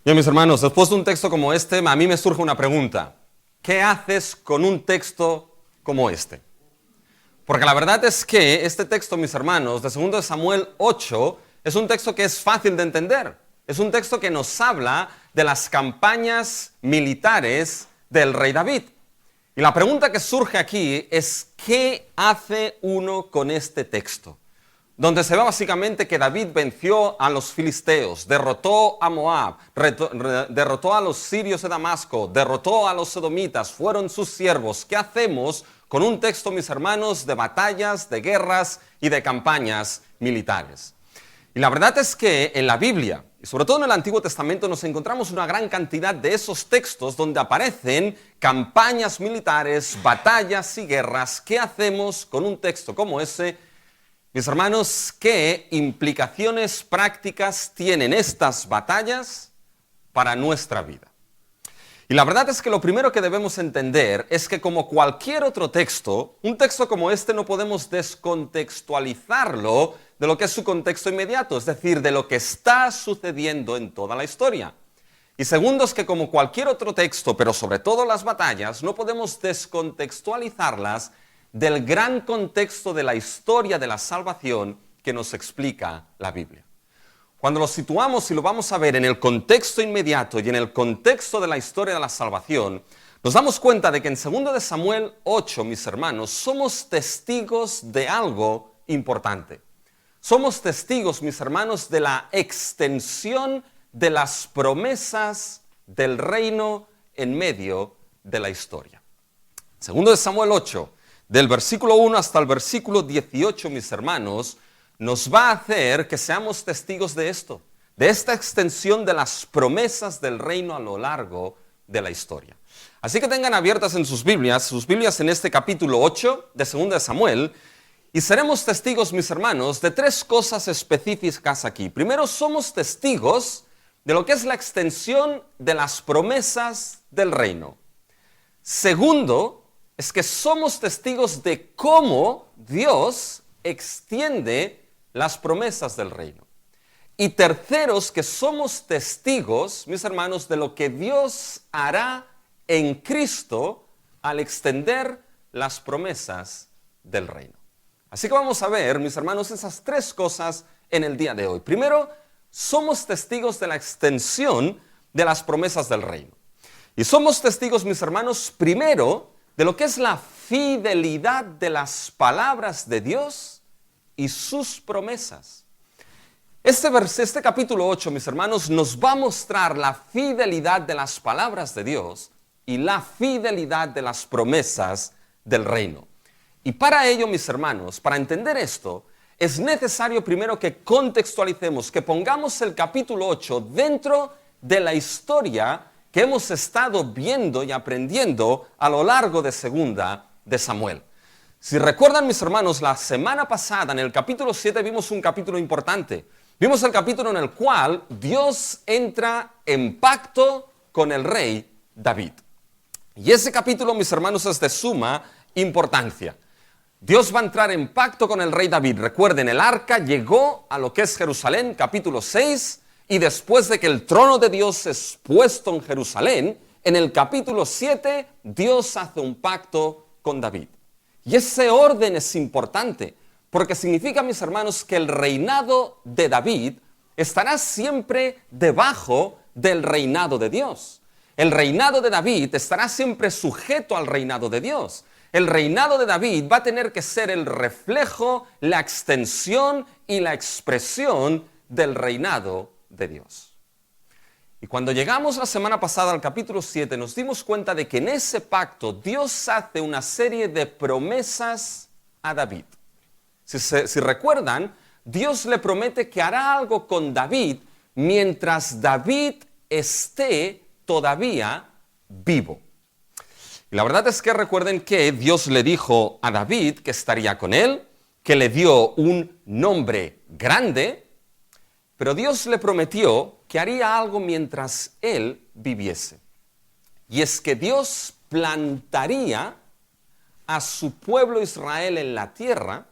Bien, mis hermanos, después de un texto como este, a mí me surge una pregunta. ¿Qué haces con un texto como este? Porque la verdad es que este texto, mis hermanos, de 2 de Samuel 8, es un texto que es fácil de entender. Es un texto que nos habla de las campañas militares del rey David. Y la pregunta que surge aquí es, ¿qué hace uno con este texto? Donde se ve básicamente que David venció a los filisteos, derrotó a Moab, derrotó a los sirios de Damasco, derrotó a los sodomitas, fueron sus siervos. ¿Qué hacemos con un texto, mis hermanos, de batallas, de guerras y de campañas militares? Y la verdad es que en la Biblia, y sobre todo en el Antiguo Testamento, nos encontramos una gran cantidad de esos textos donde aparecen campañas militares, batallas y guerras. ¿Qué hacemos con un texto como ese? Mis hermanos, ¿qué implicaciones prácticas tienen estas batallas para nuestra vida? Y la verdad es que lo primero que debemos entender es que como cualquier otro texto, un texto como este no podemos descontextualizarlo de lo que es su contexto inmediato, es decir, de lo que está sucediendo en toda la historia. Y segundo es que como cualquier otro texto, pero sobre todo las batallas, no podemos descontextualizarlas del gran contexto de la historia de la salvación que nos explica la Biblia. Cuando lo situamos y lo vamos a ver en el contexto inmediato y en el contexto de la historia de la salvación, nos damos cuenta de que en 2 de Samuel 8, mis hermanos, somos testigos de algo importante. Somos testigos, mis hermanos, de la extensión de las promesas del reino en medio de la historia. 2 de Samuel 8, del versículo 1 hasta el versículo 18, mis hermanos, nos va a hacer que seamos testigos de esto, de esta extensión de las promesas del reino a lo largo de la historia. Así que tengan abiertas en sus Biblias en este capítulo 8 de 2 de Samuel, y seremos testigos, mis hermanos, de tres cosas específicas aquí. Primero, somos testigos de lo que es la extensión de las promesas del reino. Segundo, es que somos testigos de cómo Dios extiende las promesas del reino. Y terceros, que somos testigos, mis hermanos, de lo que Dios hará en Cristo al extender las promesas del reino. Así que vamos a ver, mis hermanos, esas tres cosas en el día de hoy. Primero, somos testigos de la extensión de las promesas del reino. Y somos testigos, mis hermanos, primero, de lo que es la fidelidad de las palabras de Dios y sus promesas. Este capítulo 8, mis hermanos, nos va a mostrar la fidelidad de las palabras de Dios y la fidelidad de las promesas del reino. Y para ello, mis hermanos, para entender esto, es necesario primero que contextualicemos, que pongamos el capítulo 8 dentro de la historia que hemos estado viendo y aprendiendo a lo largo de 2 de Samuel. Si recuerdan, mis hermanos, la semana pasada en el capítulo 7 vimos un capítulo importante. Vimos el capítulo en el cual Dios entra en pacto con el rey David. Y ese capítulo, mis hermanos, es de suma importancia. Dios va a entrar en pacto con el rey David. Recuerden, el arca llegó a lo que es Jerusalén, capítulo 6, y después de que el trono de Dios es puesto en Jerusalén, en el capítulo 7, Dios hace un pacto con David. Y ese orden es importante, porque significa, mis hermanos, que el reinado de David estará siempre debajo del reinado de Dios. El reinado de David estará siempre sujeto al reinado de Dios. El reinado de David va a tener que ser el reflejo, la extensión y la expresión del reinado de Dios. Y cuando llegamos la semana pasada al capítulo 7, nos dimos cuenta de que en ese pacto Dios hace una serie de promesas a David. Si recuerdan, Dios le promete que hará algo con David mientras David esté todavía vivo. Y la verdad es que recuerden que Dios le dijo a David que estaría con él, que le dio un nombre grande, pero Dios le prometió que haría algo mientras él viviese. Y es que Dios plantaría a su pueblo Israel en la tierra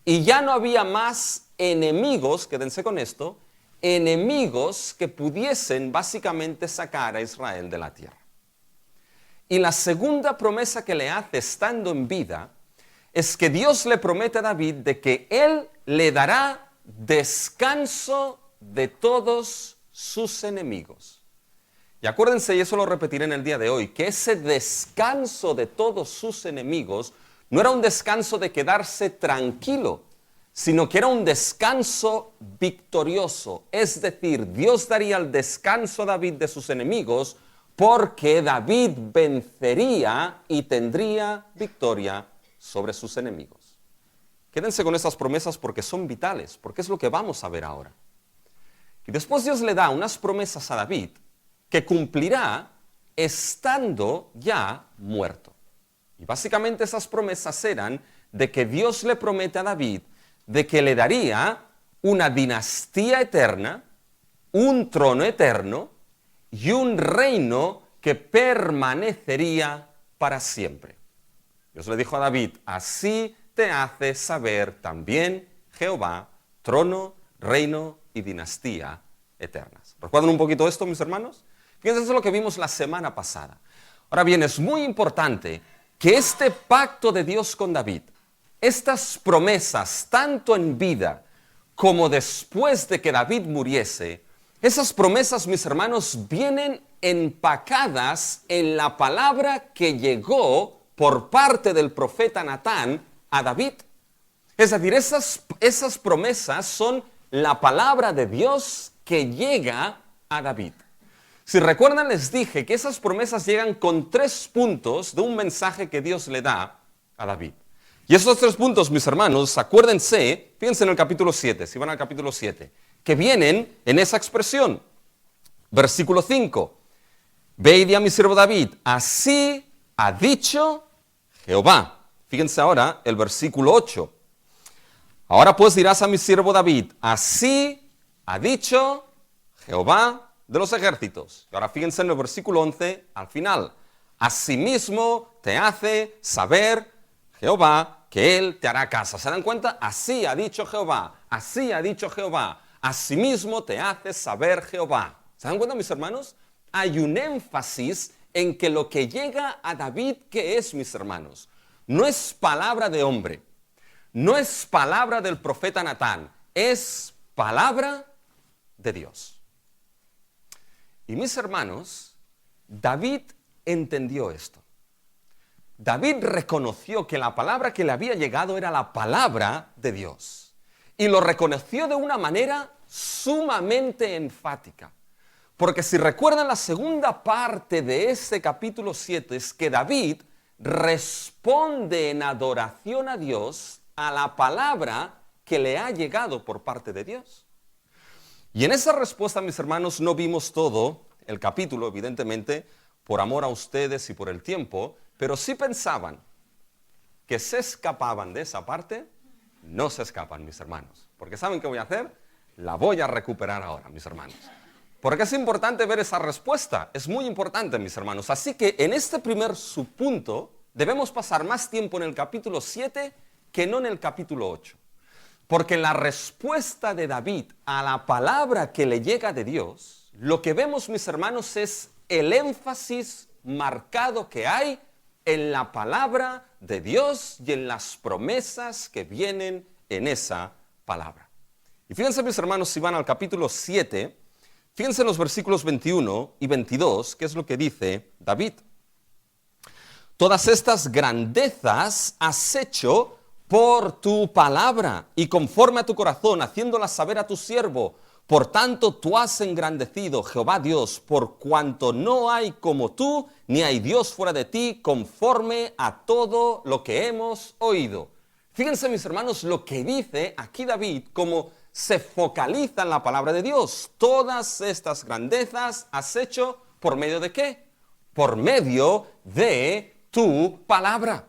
y ya no había más enemigos, quédense con esto, enemigos que pudiesen básicamente sacar a Israel de la tierra. Y la segunda promesa que le hace estando en vida es que Dios le promete a David de que Él le dará descanso de todos sus enemigos. Y acuérdense, y eso lo repetiré en el día de hoy, que ese descanso de todos sus enemigos no era un descanso de quedarse tranquilo, sino que era un descanso victorioso. Es decir, Dios daría el descanso a David de sus enemigos porque David vencería y tendría victoria sobre sus enemigos. Quédense con esas promesas porque son vitales, porque es lo que vamos a ver ahora. Y después Dios le da unas promesas a David que cumplirá estando ya muerto. Y básicamente esas promesas eran de que Dios le promete a David de que le daría una dinastía eterna, un trono eterno y un reino que permanecería para siempre. Dios le dijo a David, así te hace saber también Jehová, trono, reino y dinastía eternas. ¿Recuerdan un poquito esto, mis hermanos? Fíjense, eso es lo que vimos la semana pasada. Ahora bien, es muy importante que este pacto de Dios con David, estas promesas, tanto en vida como después de que David muriese, esas promesas, mis hermanos, vienen empacadas en la palabra que llegó por parte del profeta Natán a David. Es decir, esas promesas son la palabra de Dios que llega a David. Si recuerdan, les dije que esas promesas llegan con 3 puntos de un mensaje que Dios le da a David. Y esos 3 puntos, mis hermanos, acuérdense, fíjense en el capítulo 7, si van al capítulo 7, que vienen en esa expresión. Versículo 5. Ve y di a mi siervo David, así ha dicho Jehová. Fíjense ahora el versículo 8. Ahora pues dirás a mi siervo David, así ha dicho Jehová de los ejércitos. Y ahora fíjense en el versículo 11 al final. Asimismo te hace saber Jehová que él te hará casa. ¿Se dan cuenta? Así ha dicho Jehová. Así ha dicho Jehová. Asimismo te hace saber Jehová. ¿Se dan cuenta, mis hermanos? Hay un énfasis en que lo que llega a David, ¿qué es, mis hermanos? No es palabra de hombre. No es palabra del profeta Natán. Es palabra de Dios. Y mis hermanos, David entendió esto. David reconoció que la palabra que le había llegado era la palabra de Dios. Y lo reconoció de una manera sumamente enfática. Porque si recuerdan la segunda parte de ese capítulo 7, es que David responde en adoración a Dios a la palabra que le ha llegado por parte de Dios. Y en esa respuesta, mis hermanos, no vimos todo el capítulo, evidentemente, por amor a ustedes y por el tiempo, pero si pensaban que se escapaban de esa parte, no se escapan, mis hermanos. Porque ¿saben qué voy a hacer? La voy a recuperar ahora, mis hermanos. Porque es importante ver esa respuesta, es muy importante, mis hermanos. Así que en este primer subpunto debemos pasar más tiempo en el capítulo 7 que no en el capítulo 8. Porque la respuesta de David a la palabra que le llega de Dios, lo que vemos, mis hermanos, es el énfasis marcado que hay en la palabra de Dios y en las promesas que vienen en esa palabra. Y fíjense, mis hermanos, si van al capítulo 7, fíjense en los versículos 21 y 22, que es lo que dice David. Todas estas grandezas has hecho por tu palabra y conforme a tu corazón, haciéndolas saber a tu siervo. Por tanto, tú has engrandecido, Jehová Dios, por cuanto no hay como tú, ni hay Dios fuera de ti, conforme a todo lo que hemos oído. Fíjense, mis hermanos, lo que dice aquí David, como se focaliza en la palabra de Dios. Todas estas grandezas has hecho, ¿por medio de qué? Por medio de tu palabra.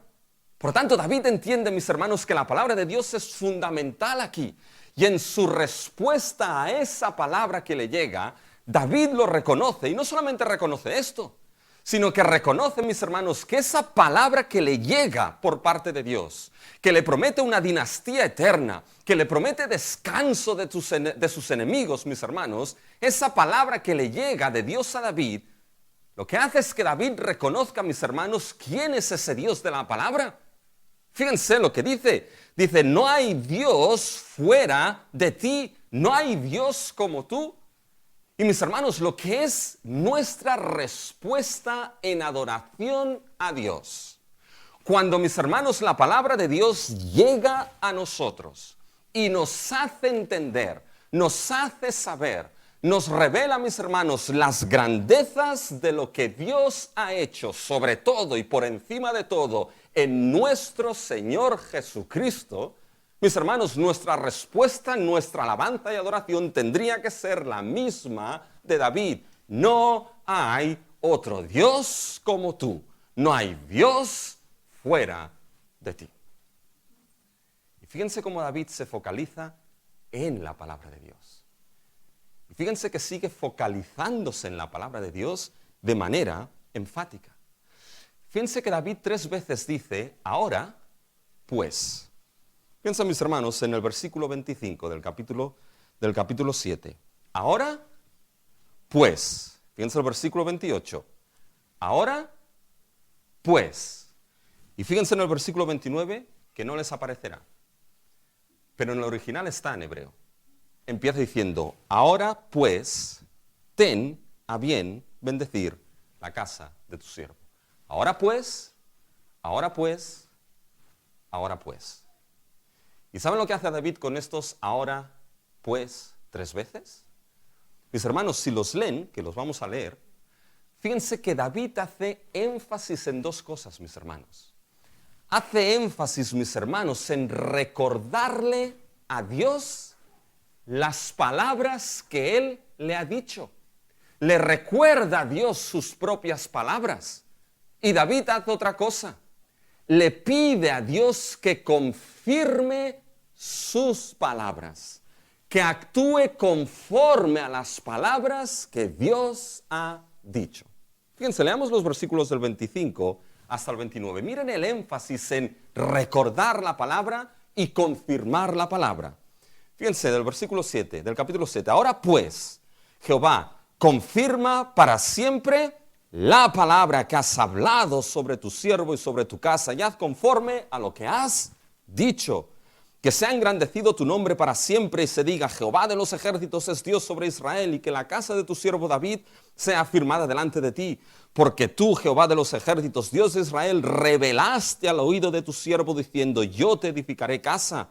Por tanto, David entiende, mis hermanos, que la palabra de Dios es fundamental aquí. Y en su respuesta a esa palabra que le llega, David lo reconoce. Y no solamente reconoce esto, sino que reconoce, mis hermanos, que esa palabra que le llega por parte de Dios, que le promete una dinastía eterna, que le promete descanso de sus enemigos, mis hermanos, esa palabra que le llega de Dios a David, lo que hace es que David reconozca, mis hermanos, quién es ese Dios de la palabra. Fíjense lo que dice. Dice, no hay Dios fuera de ti, no hay Dios como tú. Y mis hermanos, lo que es nuestra respuesta en adoración a Dios. Cuando, mis hermanos, la palabra de Dios llega a nosotros y nos hace entender, nos hace saber, nos revela, mis hermanos, las grandezas de lo que Dios ha hecho, sobre todo y por encima de todo, en nuestro Señor Jesucristo. Mis hermanos, nuestra respuesta, nuestra alabanza y adoración tendría que ser la misma de David. No hay otro Dios como tú. No hay Dios fuera de ti. Y fíjense cómo David se focaliza en la palabra de Dios. Y fíjense que sigue focalizándose en la palabra de Dios de manera enfática. Fíjense que David 3 veces dice, ahora, pues. Piensa, mis hermanos, en el versículo 25 del capítulo 7. Ahora, pues. Piensa el versículo 28. Ahora, pues. Y fíjense en el versículo 29 que no les aparecerá. Pero en el original está en hebreo. Empieza diciendo, ahora pues, ten a bien bendecir la casa de tu siervo. Ahora pues, ahora pues, ahora pues. ¿Y saben lo que hace David con estos ahora pues 3 veces? Mis hermanos, si los leen, que los vamos a leer, fíjense que David hace énfasis en 2 cosas, mis hermanos. Hace énfasis, mis hermanos, en recordarle a Dios las palabras que Él le ha dicho. Le recuerda a Dios sus propias palabras. Y David hace otra cosa. Le pide a Dios que confirme sus palabras, que actúe conforme a las palabras que Dios ha dicho. Fíjense, leamos los versículos del 25 hasta el 29. Miren el énfasis en recordar la palabra y confirmar la palabra. Fíjense, del versículo 7, del capítulo 7. Ahora pues, Jehová, confirma para siempre la palabra que has hablado sobre tu siervo y sobre tu casa, y haz conforme a lo que has dicho. Que sea engrandecido tu nombre para siempre y se diga, Jehová de los ejércitos es Dios sobre Israel, y que la casa de tu siervo David sea afirmada delante de ti. Porque tú, Jehová de los ejércitos, Dios de Israel, revelaste al oído de tu siervo diciendo, yo te edificaré casa.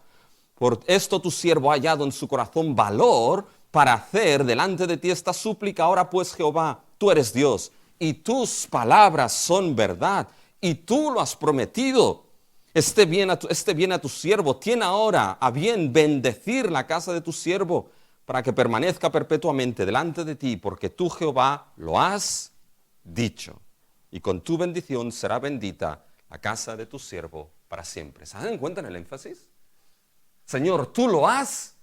Por esto tu siervo ha hallado en su corazón valor para hacer delante de ti esta súplica. Ahora pues, Jehová, tú eres Dios, y tus palabras son verdad, y tú lo has prometido. Esté bien a tu siervo, tiene ahora a bien bendecir la casa de tu siervo, para que permanezca perpetuamente delante de ti, porque tú, Jehová, lo has dicho. Y con tu bendición será bendita la casa de tu siervo para siempre. ¿Se dan cuenta en el énfasis? Señor, tú lo has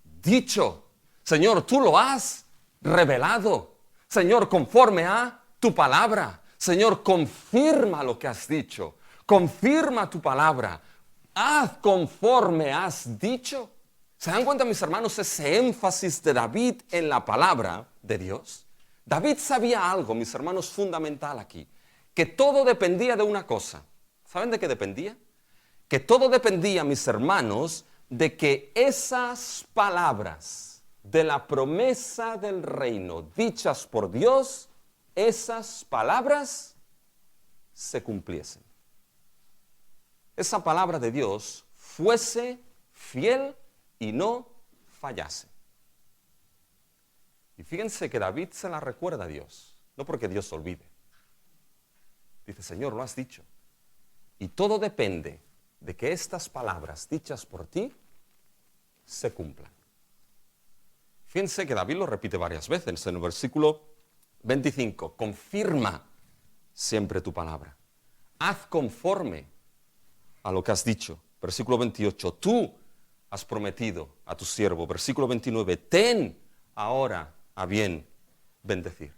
dicho. Señor, tú lo has revelado. Señor, conforme a tu palabra. Señor, confirma lo que has dicho. Confirma tu palabra. Haz conforme has dicho. ¿Se dan cuenta, mis hermanos, ese énfasis de David en la palabra de Dios? David sabía algo, mis hermanos, fundamental aquí. Que todo dependía de una cosa. ¿Saben de qué dependía? Que todo dependía, mis hermanos, de que esas palabras de la promesa del reino dichas por Dios, esas palabras se cumpliesen. Esa palabra de Dios fuese fiel y no fallase. Y fíjense que David se la recuerda a Dios, no porque Dios se olvide. Dice, Señor, lo has dicho. Y todo depende de que estas palabras dichas por ti se cumplan. Fíjense que David lo repite varias veces en el versículo 25. Confirma siempre tu palabra. Haz conforme a lo que has dicho. Versículo 28. Tú has prometido a tu siervo. Versículo 29. Ten ahora a bien bendecir.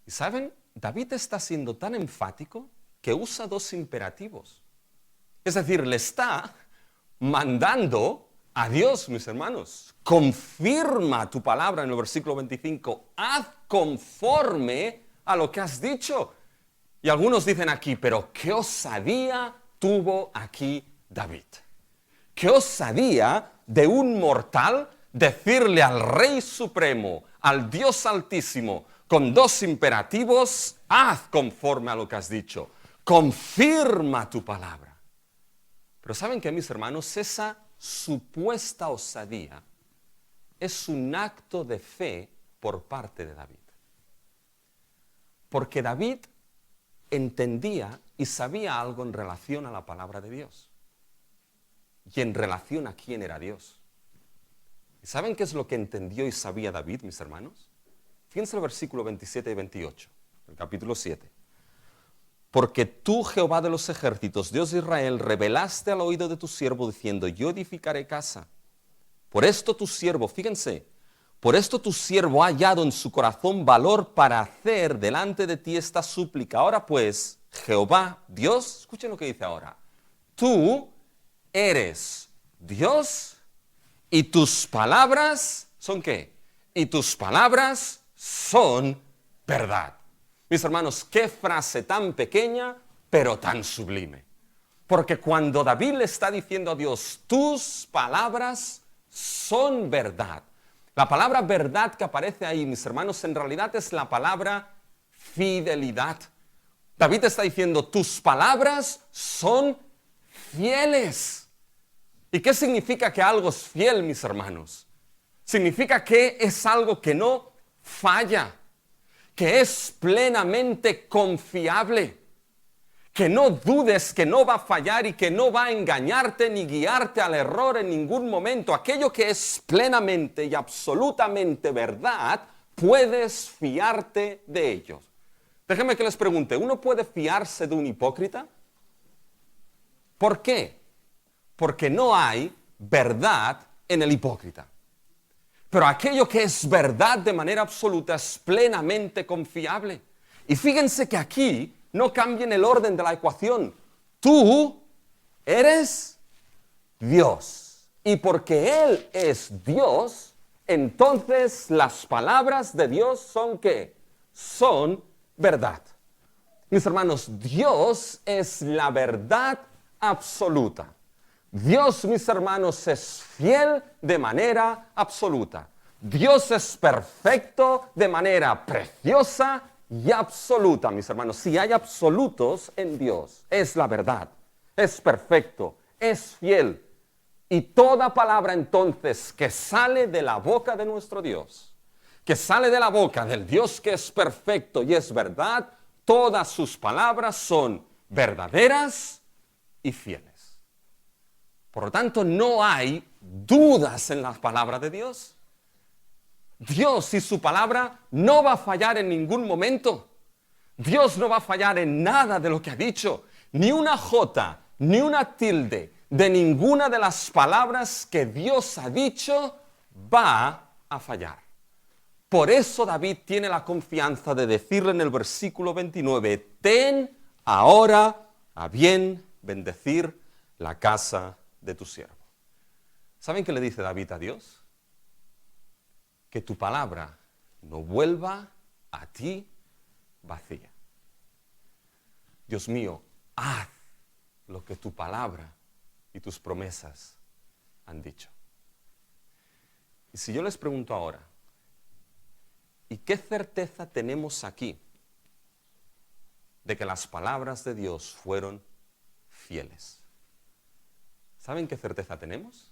Y saben, David está siendo tan enfático que usa dos imperativos. Es decir, le está mandando a Dios, mis hermanos. Confirma tu palabra en el versículo 25. Haz conforme a lo que has dicho. Y algunos dicen aquí, pero ¿qué osadía tuvo aquí David? ¿Qué osadía de un mortal decirle al Rey Supremo, al Dios Altísimo, con dos imperativos, haz conforme a lo que has dicho, confirma tu palabra? Pero ¿saben qué, mis hermanos? Esa supuesta osadía es un acto de fe por parte de David. Porque David entendía y sabía algo en relación a la palabra de Dios. Y en relación a quién era Dios. ¿Y saben qué es lo que entendió y sabía David, mis hermanos? Fíjense el versículo 27 y 28, el capítulo 7. Porque tú, Jehová de los ejércitos, Dios de Israel, revelaste al oído de tu siervo diciendo, yo edificaré casa. Por esto tu siervo, fíjense, por esto tu siervo ha hallado en su corazón valor para hacer delante de ti esta súplica. Ahora pues, Jehová, Dios, escuchen lo que dice ahora, tú eres Dios y tus palabras, ¿son qué? Y tus palabras son verdad. Mis hermanos, qué frase tan pequeña, pero tan sublime. Porque cuando David le está diciendo a Dios, tus palabras son verdad. La palabra verdad que aparece ahí, mis hermanos, en realidad es la palabra fidelidad. David está diciendo, tus palabras son fieles. ¿Y qué significa que algo es fiel, mis hermanos? Significa que es algo que no falla, que es plenamente confiable, que no dudes que no va a fallar y que no va a engañarte ni guiarte al error en ningún momento. Aquello que es plenamente y absolutamente verdad, puedes fiarte de ello. Déjenme que les pregunte, ¿uno puede fiarse de un hipócrita? ¿Por qué? Porque no hay verdad en el hipócrita. Pero aquello que es verdad de manera absoluta es plenamente confiable. Y fíjense que aquí no cambien el orden de la ecuación. Tú eres Dios. Y porque Él es Dios, entonces las palabras de Dios son ¿qué? Son verdad. Mis hermanos, Dios es la verdad absoluta. Dios, mis hermanos, es fiel de manera absoluta. Dios es perfecto de manera preciosa y absoluta, mis hermanos. Si hay absolutos en Dios, es la verdad, es perfecto, es fiel. Y toda palabra entonces que sale de la boca de nuestro Dios, que sale de la boca del Dios que es perfecto y es verdad, todas sus palabras son verdaderas y fieles. Por lo tanto, no hay dudas en la palabra de Dios. Dios y su palabra no va a fallar en ningún momento. Dios no va a fallar en nada de lo que ha dicho. Ni una jota, ni una tilde de ninguna de las palabras que Dios ha dicho va a fallar. Por eso David tiene la confianza de decirle en el versículo 29, ten ahora a bien bendecir la casa de tu siervo. ¿Saben qué le dice David a Dios? Que tu palabra no vuelva a ti vacía. Dios mío, haz lo que tu palabra y tus promesas han dicho. Y si yo les pregunto ahora, ¿y qué certeza tenemos aquí de que las palabras de Dios fueron fieles? ¿Saben qué certeza tenemos?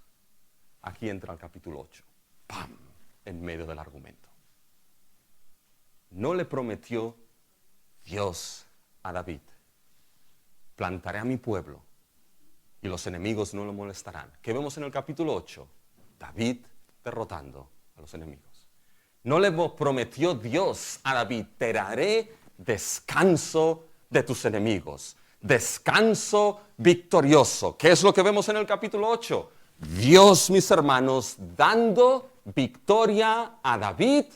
Aquí entra el capítulo 8. ¡Pam! En medio del argumento. No le prometió Dios a David, plantaré a mi pueblo y los enemigos no lo molestarán. ¿Qué vemos en el capítulo 8? David derrotando a los enemigos. No le prometió Dios a David, te daré descanso de tus enemigos. Descanso victorioso. ¿Qué es lo que vemos en el capítulo 8? Dios, mis hermanos, dando victoria a David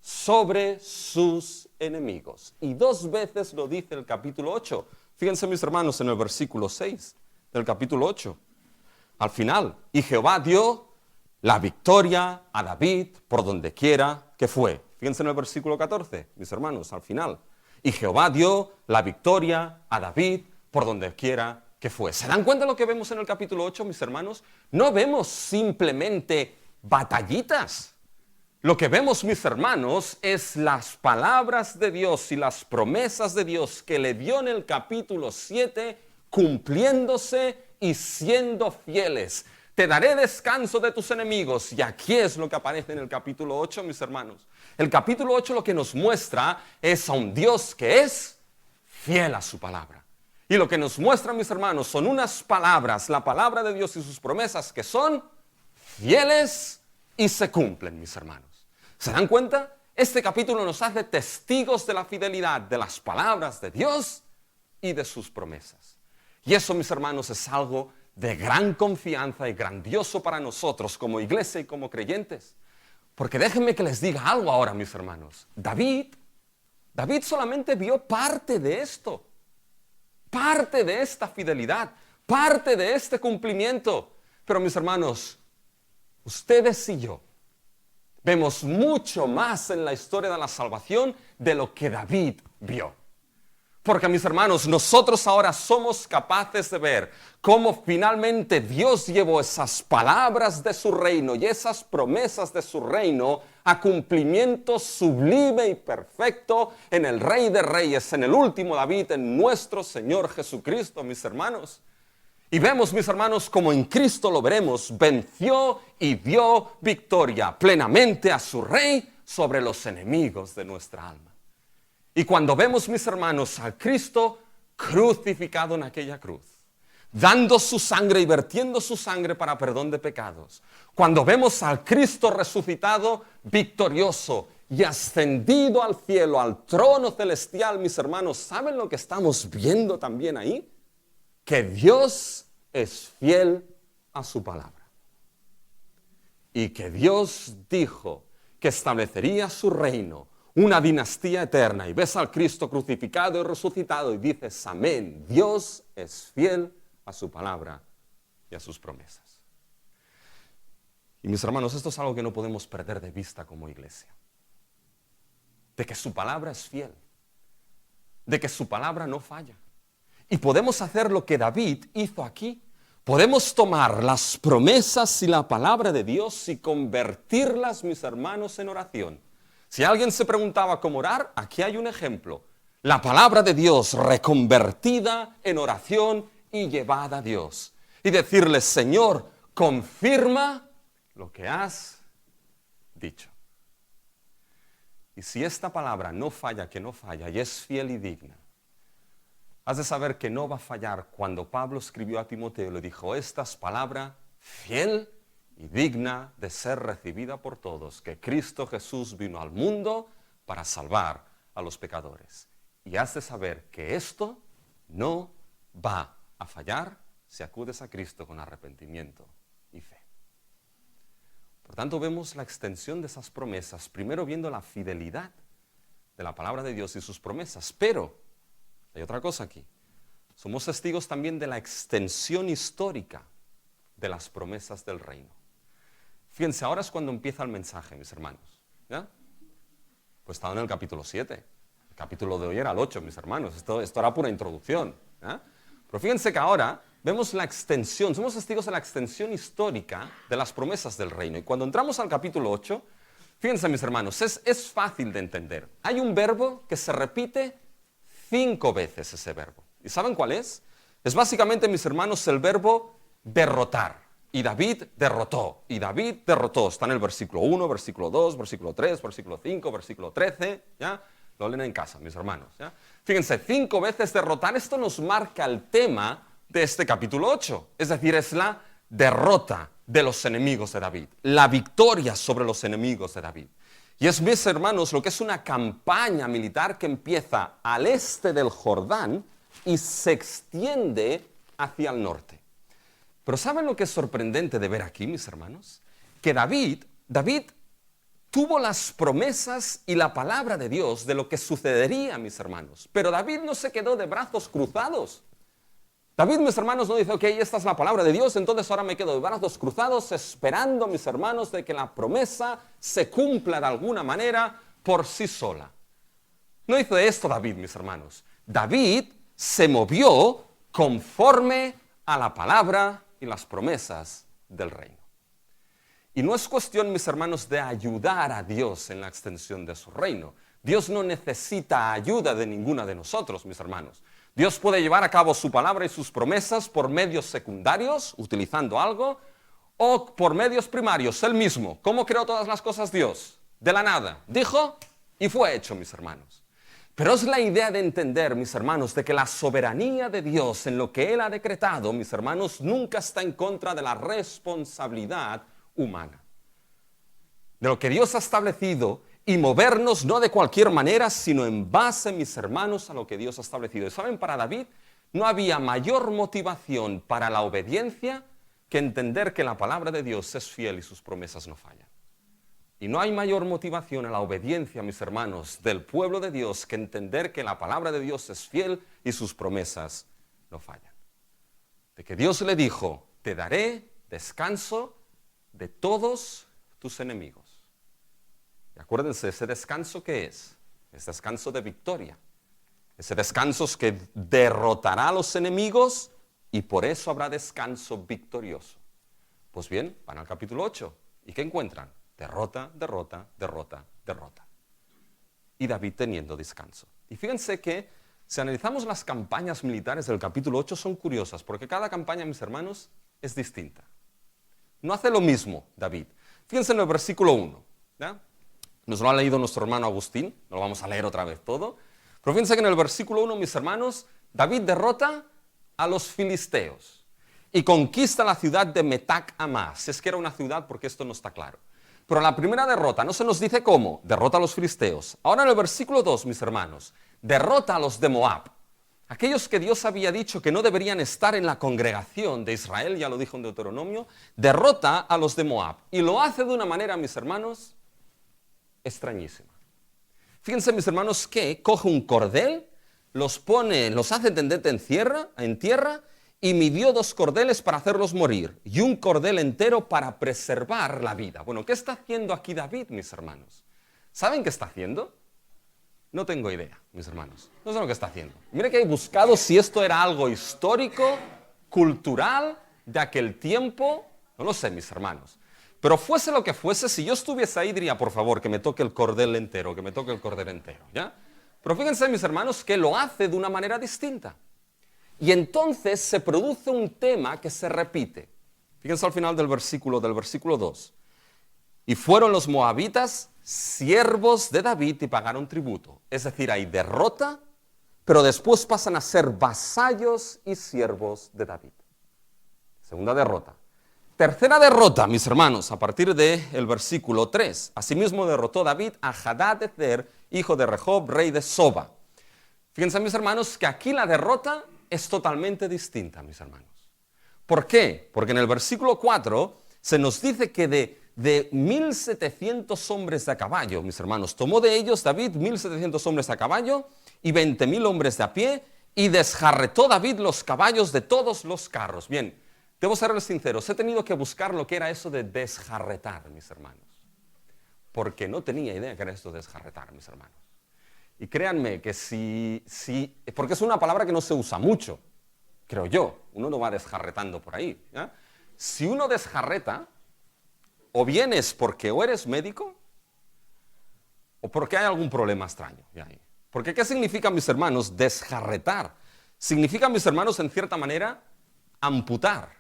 sobre sus enemigos. Y 2 veces lo dice el capítulo 8. Fíjense, mis hermanos, en el versículo 6 del capítulo 8. Al final, y Jehová dio la victoria a David por donde quiera que fue. Fíjense en el versículo 14, mis hermanos, al final. Y Jehová dio la victoria a David por donde quiera que fue. ¿Se dan cuenta de lo que vemos en el capítulo 8, mis hermanos? No vemos simplemente batallitas. Lo que vemos, mis hermanos, es las palabras de Dios y las promesas de Dios que le dio en el capítulo 7, cumpliéndose y siendo fieles. Te daré descanso de tus enemigos. Y aquí es lo que aparece en el capítulo 8, mis hermanos. El capítulo 8 lo que nos muestra es a un Dios que es fiel a su palabra. Y lo que nos muestra, mis hermanos, son unas palabras, la palabra de Dios y sus promesas que son fieles y se cumplen, mis hermanos. ¿Se dan cuenta? Este capítulo nos hace testigos de la fidelidad de las palabras de Dios y de sus promesas. Y eso, mis hermanos, es algo de gran confianza y grandioso para nosotros como iglesia y como creyentes. Porque déjenme que les diga algo ahora, mis hermanos. David solamente vio parte de esto. Parte de esta fidelidad, parte de este cumplimiento. Pero mis hermanos, ustedes y yo vemos mucho más en la historia de la salvación de lo que David vio. Porque, mis hermanos, nosotros ahora somos capaces de ver cómo finalmente Dios llevó esas palabras de su reino y esas promesas de su reino a cumplimiento sublime y perfecto en el Rey de Reyes, en el último David, en nuestro Señor Jesucristo, mis hermanos. Y vemos, mis hermanos, como en Cristo lo veremos, venció y dio victoria plenamente a su Rey sobre los enemigos de nuestra alma. Y cuando vemos, mis hermanos, a Cristo crucificado en aquella cruz, dando su sangre y vertiendo su sangre para perdón de pecados, cuando vemos al Cristo resucitado, victorioso y ascendido al cielo, al trono celestial, mis hermanos, ¿saben lo que estamos viendo también ahí? Que Dios es fiel a su palabra. Y que Dios dijo que establecería su reino, una dinastía eterna, y ves al Cristo crucificado y resucitado y dices, amén, Dios es fiel a su palabra y a sus promesas. Y mis hermanos, esto es algo que no podemos perder de vista como iglesia. De que su palabra es fiel, de que su palabra no falla. Y podemos hacer lo que David hizo aquí. Podemos tomar las promesas y la palabra de Dios y convertirlas, mis hermanos, en oración. Si alguien se preguntaba cómo orar, aquí hay un ejemplo. La palabra de Dios reconvertida en oración y llevada a Dios. Y decirle, Señor, confirma lo que has dicho. Y si esta palabra no falla, que no falla, y es fiel y digna, has de saber que no va a fallar cuando Pablo escribió a Timoteo y le dijo, esta es palabra fiel y digna de ser recibida por todos, que Cristo Jesús vino al mundo para salvar a los pecadores. Y has de saber que esto no va a fallar si acudes a Cristo con arrepentimiento y fe. Por tanto, vemos la extensión de esas promesas, primero viendo la fidelidad de la palabra de Dios y sus promesas, pero hay otra cosa aquí. Somos testigos también de la extensión histórica de las promesas del reino. Fíjense, ahora es cuando empieza el mensaje, mis hermanos. ¿Ya? Pues estaba en el capítulo 7. El capítulo de hoy era el 8, mis hermanos. Esto era pura introducción. ¿Ya? Pero fíjense que ahora vemos la extensión, somos testigos de la extensión histórica de las promesas del reino. Y cuando entramos al capítulo 8, fíjense, mis hermanos, es fácil de entender. Hay un verbo que se repite 5 veces ese verbo. ¿Y saben cuál es? Es básicamente, mis hermanos, el verbo derrotar. Y David derrotó. Y David derrotó. Está en el versículo 1, versículo 2, versículo 3, versículo 5, versículo 13. ¿Ya? Lo leen en casa, mis hermanos. ¿Ya? Fíjense, 5 veces derrotar. Esto nos marca el tema de este capítulo 8. Es decir, es la derrota de los enemigos de David. La victoria sobre los enemigos de David. Y es, mis hermanos, lo que es una campaña militar que empieza al este del Jordán y se extiende hacia el norte. Pero ¿saben lo que es sorprendente de ver aquí, mis hermanos? Que David tuvo las promesas y la palabra de Dios de lo que sucedería, mis hermanos. Pero David no se quedó de brazos cruzados. David, mis hermanos, no dice, ok, esta es la palabra de Dios, entonces ahora me quedo de brazos cruzados esperando, mis hermanos, de que la promesa se cumpla de alguna manera por sí sola. No hizo esto David, mis hermanos. David se movió conforme a la palabra y las promesas del reino. Y no es cuestión, mis hermanos, de ayudar a Dios en la extensión de su reino. Dios no necesita ayuda de ninguna de nosotros, mis hermanos. Dios puede llevar a cabo su palabra y sus promesas por medios secundarios, utilizando algo, o por medios primarios, Él mismo. ¿Cómo creó todas las cosas Dios? De la nada. Dijo y fue hecho, mis hermanos. Pero es la idea de entender, mis hermanos, de que la soberanía de Dios en lo que Él ha decretado, mis hermanos, nunca está en contra de la responsabilidad humana. De lo que Dios ha establecido y movernos no de cualquier manera, sino en base, mis hermanos, a lo que Dios ha establecido. Y saben, para David no había mayor motivación para la obediencia que entender que la palabra de Dios es fiel y sus promesas no fallan. Y no hay mayor motivación a la obediencia, mis hermanos, del pueblo de Dios que entender que la palabra de Dios es fiel y sus promesas no fallan. De que Dios le dijo, te daré descanso de todos tus enemigos. Y acuérdense, ese descanso, ¿qué es? Es descanso de victoria. Ese descanso es que derrotará a los enemigos y por eso habrá descanso victorioso. Pues bien, van al capítulo 8. ¿Y qué encuentran? Derrota, derrota, derrota, derrota. Y David teniendo descanso. Y fíjense que si analizamos las campañas militares del capítulo 8 son curiosas, porque cada campaña, mis hermanos, es distinta. No hace lo mismo David. Fíjense en el versículo 1. ¿Ya? Nos lo ha leído nuestro hermano Agustín, no lo vamos a leer otra vez todo. Pero fíjense que en el versículo 1, mis hermanos, David derrota a los filisteos y conquista la ciudad de Metac Amás. Es que era una ciudad porque esto no está claro. Pero la primera derrota no se nos dice cómo, derrota a los filisteos. Ahora en el versículo 2, mis hermanos, derrota a los de Moab. Aquellos que Dios había dicho que no deberían estar en la congregación de Israel, ya lo dijo en Deuteronomio, derrota a los de Moab. Y lo hace de una manera, mis hermanos, extrañísima. Fíjense, mis hermanos, que coge un cordel, los hace tendente en tierra y midió 2 cordeles para hacerlos morir y un cordel entero para preservar la vida. Bueno, ¿qué está haciendo aquí David, mis hermanos? ¿Saben qué está haciendo? No tengo idea, mis hermanos. No sé lo que está haciendo. Mire que he buscado si esto era algo histórico, cultural, de aquel tiempo. No lo sé, mis hermanos. Pero fuese lo que fuese, si yo estuviese ahí, diría, por favor, que me toque el cordel entero, que me toque el cordel entero, ¿ya? Pero fíjense, mis hermanos, que lo hace de una manera distinta. Y entonces se produce un tema que se repite. Fíjense al final del versículo 2. Y fueron los moabitas siervos de David y pagaron tributo. Es decir, hay derrota, pero después pasan a ser vasallos y siervos de David. Segunda derrota. Tercera derrota, mis hermanos, a partir del versículo 3. Asimismo derrotó David a Hadad-Ezer, hijo de Rehob, rey de Soba. Fíjense, mis hermanos, que aquí la derrota es totalmente distinta, mis hermanos. ¿Por qué? Porque en el versículo 4 se nos dice que de 1.700 hombres de a caballo, mis hermanos, tomó de ellos David 1.700 hombres a caballo y 20.000 hombres de a pie y desjarretó David los caballos de todos los carros. Bien, debo serles sinceros, he tenido que buscar lo que era eso de desjarretar, mis hermanos, porque no tenía idea que era esto de desjarretar, mis hermanos. Y créanme que porque es una palabra que no se usa mucho, creo yo, uno no va desjarretando por ahí, ¿ya? Si uno desjarreta, o bien es porque o eres médico, o porque hay algún problema extraño. Porque ¿qué significa, mis hermanos, desjarretar? Significa, mis hermanos, en cierta manera, amputar,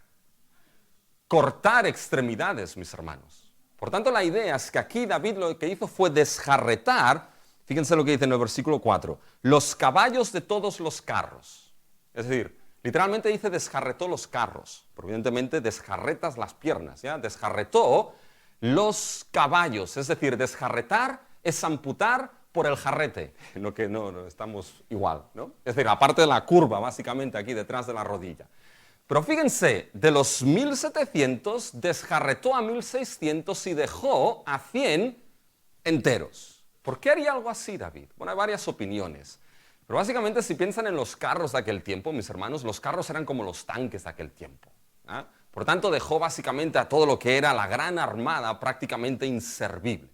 cortar extremidades, mis hermanos. Por tanto, la idea es que aquí David lo que hizo fue desjarretar, fíjense lo que dice en el versículo 4, los caballos de todos los carros. Es decir, literalmente dice desjarretó los carros, pero evidentemente desjarretas las piernas, ¿ya? Desjarretó los caballos, es decir, desjarretar es amputar por el jarrete, no estamos igual, ¿no? Es decir, aparte de la curva, básicamente aquí detrás de la rodilla. Pero fíjense, de los 1.700 desjarretó a 1.600 y dejó a 100 enteros. ¿Por qué haría algo así, David? Bueno, hay varias opiniones. Pero básicamente, si piensan en los carros de aquel tiempo, mis hermanos, los carros eran como los tanques de aquel tiempo. Por tanto, dejó básicamente a todo lo que era la gran armada prácticamente inservible.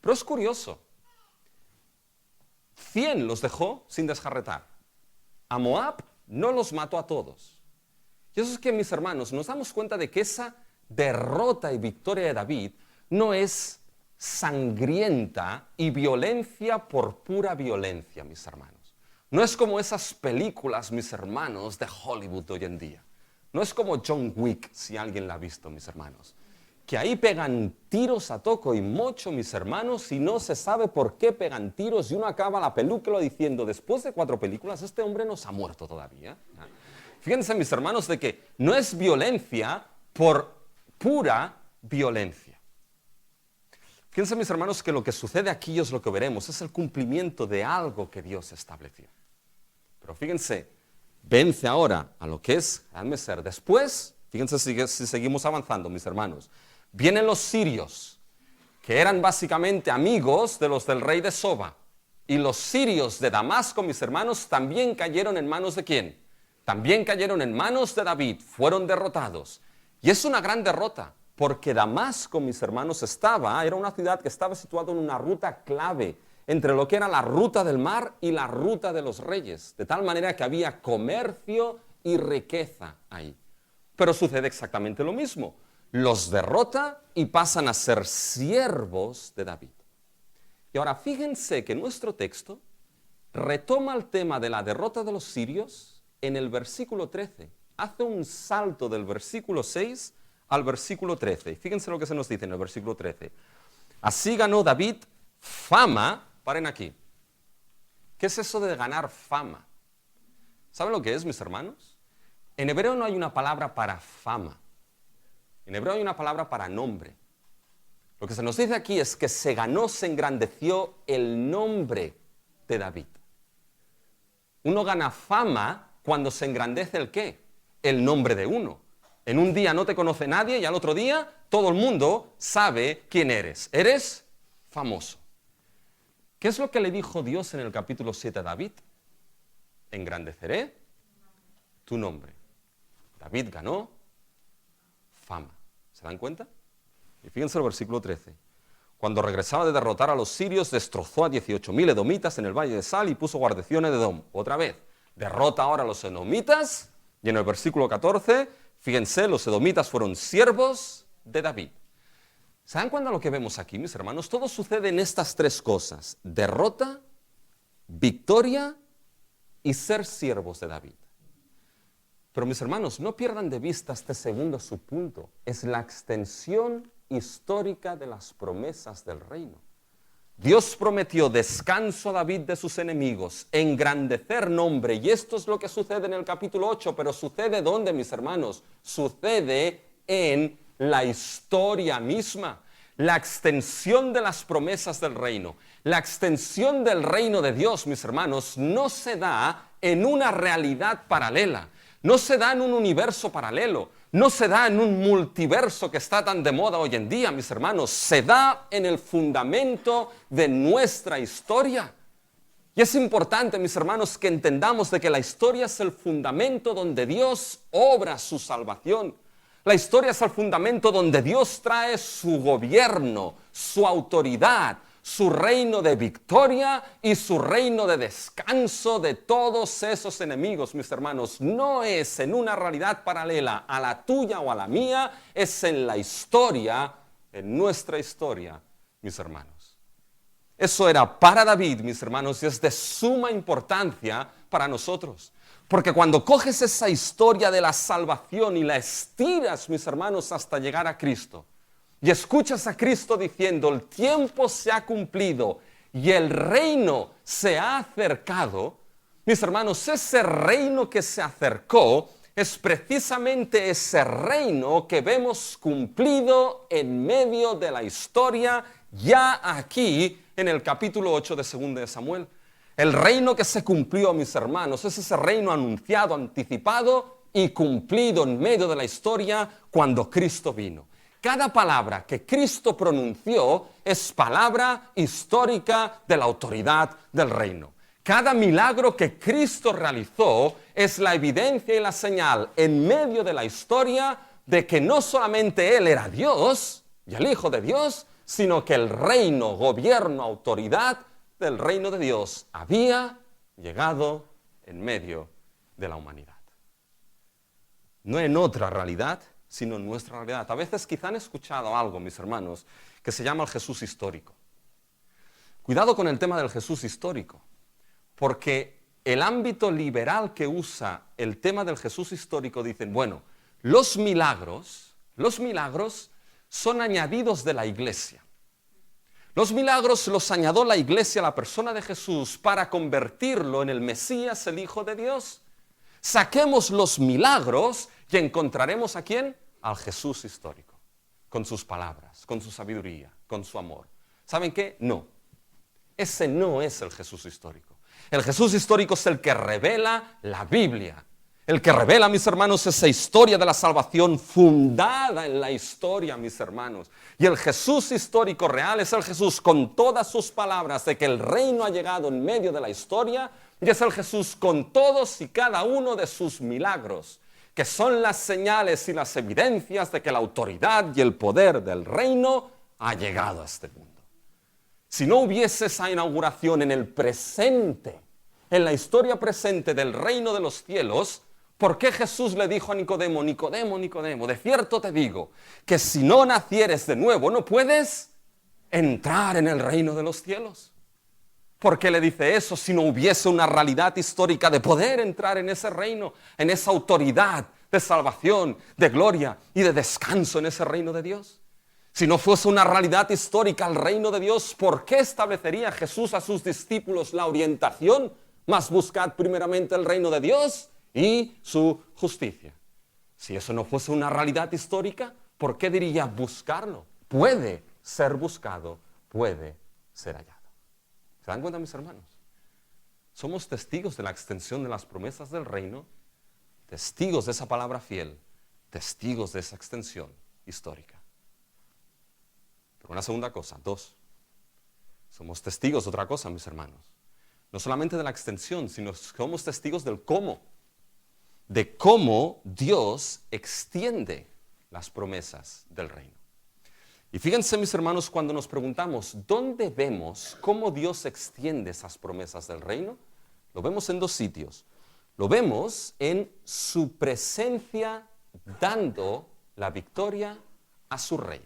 Pero es curioso. 100 los dejó sin desjarretar. A Moab no los mató a todos. Y eso es que, mis hermanos, nos damos cuenta de que esa derrota y victoria de David no es sangrienta y violencia por pura violencia, mis hermanos. No es como esas películas, mis hermanos, de Hollywood de hoy en día. No es como John Wick, si alguien la ha visto, mis hermanos. Que ahí pegan tiros a toco y mocho, mis hermanos, y no se sabe por qué pegan tiros, y uno acaba la película diciendo, después de 4 películas, este hombre no se ha muerto todavía. Fíjense, mis hermanos, de que no es violencia por pura violencia. Fíjense, mis hermanos, que lo que sucede aquí es lo que veremos, es el cumplimiento de algo que Dios estableció. Pero fíjense, vence ahora a lo que es, déjame ser, después, fíjense si seguimos avanzando, mis hermanos, vienen los sirios, que eran básicamente amigos de los del rey de Soba, y los sirios de Damasco, mis hermanos, también cayeron en manos ¿de quién? También cayeron en manos de David, fueron derrotados. Y es una gran derrota, porque Damasco, mis hermanos, era una ciudad que estaba situada en una ruta clave entre lo que era la ruta del mar y la ruta de los reyes, de tal manera que había comercio y riqueza ahí. Pero sucede exactamente lo mismo. Los derrota y pasan a ser siervos de David. Y ahora fíjense que nuestro texto retoma el tema de la derrota de los sirios en el versículo 13. Hace un salto del versículo 6 al versículo 13. Y fíjense lo que se nos dice en el versículo 13. Así ganó David fama. Paren aquí. ¿Qué es eso de ganar fama? ¿Saben lo que es, mis hermanos? En hebreo no hay una palabra para fama. En hebreo hay una palabra para nombre. Lo que se nos dice aquí es que se engrandeció el nombre de David. Uno gana fama cuando se engrandece ¿el qué? El nombre de uno. En un día no te conoce nadie y al otro día todo el mundo sabe quién eres. Eres famoso. ¿Qué es lo que le dijo Dios en el capítulo 7 a David? Engrandeceré tu nombre. David ganó fama. ¿Se dan cuenta? Y fíjense el versículo 13. Cuando regresaba de derrotar a los sirios, destrozó a 18.000 edomitas en el valle de Sal y puso guarniciones de Edom. Otra vez, derrota ahora a los edomitas. Y en el versículo 14, fíjense, los edomitas fueron siervos de David. ¿Se dan cuenta de lo que vemos aquí, mis hermanos? Todo sucede en estas 3 cosas. Derrota, victoria y ser siervos de David. Pero mis hermanos, no pierdan de vista este segundo subpunto. Es la extensión histórica de las promesas del reino. Dios prometió descanso a David de sus enemigos, engrandecer nombre. Y esto es lo que sucede en el capítulo 8. Pero ¿sucede dónde, mis hermanos? Sucede en la historia misma, la extensión de las promesas del reino, la extensión del reino de Dios, mis hermanos, no se da en una realidad paralela, no se da en un universo paralelo, no se da en un multiverso que está tan de moda hoy en día, mis hermanos, se da en el fundamento de nuestra historia. Y es importante, mis hermanos, que entendamos de que la historia es el fundamento donde Dios obra su salvación. La historia es el fundamento donde Dios trae su gobierno, su autoridad, su reino de victoria y su reino de descanso de todos esos enemigos, mis hermanos. No es en una realidad paralela a la tuya o a la mía, es en la historia, en nuestra historia, mis hermanos. Eso era para David, mis hermanos, y es de suma importancia para nosotros. Porque cuando coges esa historia de la salvación y la estiras, mis hermanos, hasta llegar a Cristo, y escuchas a Cristo diciendo, el tiempo se ha cumplido y el reino se ha acercado, mis hermanos, ese reino que se acercó es precisamente ese reino que vemos cumplido en medio de la historia ya aquí en el capítulo 8 de 2 de Samuel. El reino que se cumplió, mis hermanos, es ese reino anunciado, anticipado y cumplido en medio de la historia cuando Cristo vino. Cada palabra que Cristo pronunció es palabra histórica de la autoridad del reino. Cada milagro que Cristo realizó es la evidencia y la señal en medio de la historia de que no solamente Él era Dios y el Hijo de Dios, sino que el reino, gobierno, autoridad del reino de Dios había llegado en medio de la humanidad. No en otra realidad, sino en nuestra realidad. A veces quizá han escuchado algo, mis hermanos, que se llama el Jesús histórico. Cuidado con el tema del Jesús histórico, porque el ámbito liberal que usa el tema del Jesús histórico dicen, bueno, los milagros son añadidos de la iglesia. Los milagros los añadió la iglesia a la persona de Jesús para convertirlo en el Mesías, el Hijo de Dios. Saquemos los milagros y encontraremos ¿a quién? Al Jesús histórico, con sus palabras, con su sabiduría, con su amor. ¿Saben qué? No. Ese no es el Jesús histórico. El Jesús histórico es el que revela la Biblia. El que revela, mis hermanos, esa historia de la salvación fundada en la historia, mis hermanos. Y el Jesús histórico real es el Jesús con todas sus palabras de que el reino ha llegado en medio de la historia, y es el Jesús con todos y cada uno de sus milagros, que son las señales y las evidencias de que la autoridad y el poder del reino ha llegado a este mundo. Si no hubiese esa inauguración en el presente, en la historia presente del reino de los cielos, ¿por qué Jesús le dijo a Nicodemo, Nicodemo, Nicodemo, de cierto te digo, que si no nacieres de nuevo no puedes entrar en el reino de los cielos? ¿Por qué le dice eso si no hubiese una realidad histórica de poder entrar en ese reino, en esa autoridad de salvación, de gloria y de descanso en ese reino de Dios? Si no fuese una realidad histórica el reino de Dios, ¿por qué establecería Jesús a sus discípulos la orientación? Mas buscad primeramente el reino de Dios y su justicia. Si eso no fuese una realidad histórica, ¿por qué diría buscarlo? Puede ser buscado, puede ser hallado. ¿Se dan cuenta, mis hermanos? Somos testigos de la extensión de las promesas del reino, testigos de esa palabra fiel, testigos de esa extensión histórica. Pero una segunda cosa, dos, somos testigos de otra cosa, mis hermanos. No solamente de la extensión, sino somos testigos del cómo. De cómo Dios extiende las promesas del reino. Y fíjense, mis hermanos, cuando nos preguntamos, ¿dónde vemos cómo Dios extiende esas promesas del reino? Lo vemos en dos sitios. Lo vemos en su presencia dando la victoria a su rey.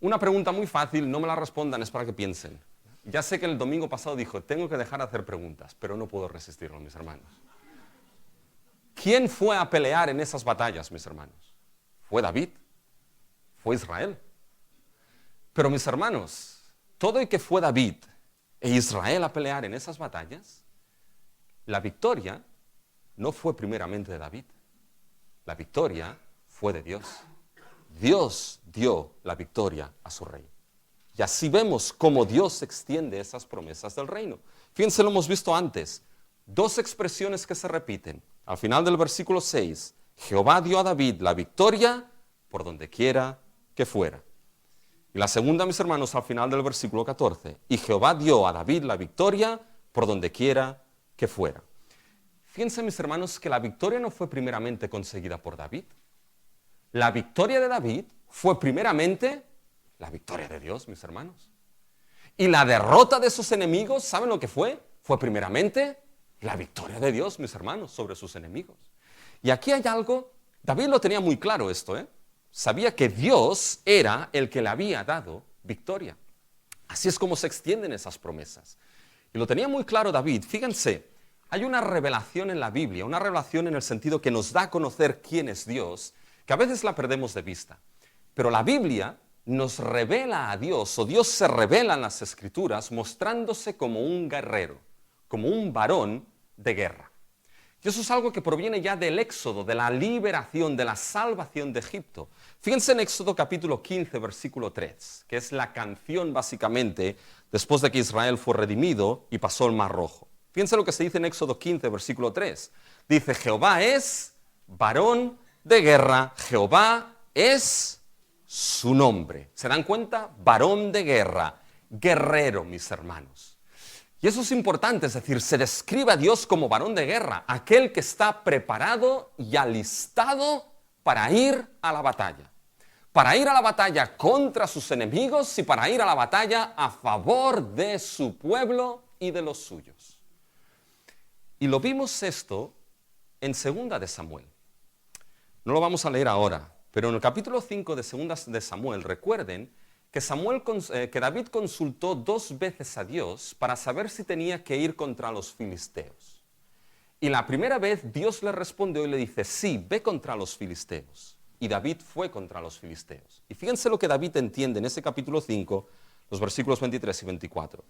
Una pregunta muy fácil, no me la respondan, es para que piensen. Ya sé que el domingo pasado dijo, tengo que dejar de hacer preguntas, pero no puedo resistirlo, mis hermanos. ¿Quién fue a pelear en esas batallas, mis hermanos? ¿Fue David? ¿Fue Israel? Pero, mis hermanos, todo el que fue David e Israel a pelear en esas batallas, la victoria no fue primeramente de David. La victoria fue de Dios. Dios dio la victoria a su rey. Y así vemos cómo Dios extiende esas promesas del reino. Fíjense, lo hemos visto antes. Dos expresiones que se repiten. Al final del versículo 6, Jehová dio a David la victoria por donde quiera que fuera. Y la segunda, mis hermanos, al final del versículo 14, y Jehová dio a David la victoria por donde quiera que fuera. Fíjense, mis hermanos, que la victoria no fue primeramente conseguida por David. La victoria de David fue primeramente la victoria de Dios, mis hermanos. Y la derrota de sus enemigos, ¿saben lo que fue? Fue primeramente la victoria de Dios, mis hermanos, sobre sus enemigos. Y aquí hay algo, David lo tenía muy claro esto, Sabía que Dios era el que le había dado victoria. Así es como se extienden esas promesas. Y lo tenía muy claro David. Fíjense, hay una revelación en la Biblia, una revelación en el sentido que nos da a conocer quién es Dios, que a veces la perdemos de vista. Pero la Biblia nos revela a Dios, o Dios se revela en las Escrituras mostrándose como un guerrero, como un varón de guerra. Y eso es algo que proviene ya del Éxodo, de la liberación, de la salvación de Egipto. Fíjense en Éxodo capítulo 15, versículo 3, que es la canción básicamente después de que Israel fue redimido y pasó el Mar Rojo. Fíjense lo que se dice en Éxodo 15, versículo 3. Dice, Jehová es varón de guerra, Jehová es su nombre. ¿Se dan cuenta? Varón de guerra, guerrero, mis hermanos. Y eso es importante, es decir, se describe a Dios como varón de guerra, aquel que está preparado y alistado para ir a la batalla. Para ir a la batalla contra sus enemigos y para ir a la batalla a favor de su pueblo y de los suyos. Y lo vimos esto en 2 de Samuel. No lo vamos a leer ahora, pero en el capítulo 5 de 2 de Samuel, recuerden que David consultó 2 veces a Dios para saber si tenía que ir contra los filisteos. Y la primera vez Dios le respondió y le dice, sí, ve contra los filisteos. Y David fue contra los filisteos. Y fíjense lo que David entiende en ese capítulo 5, los versículos 23 y 24.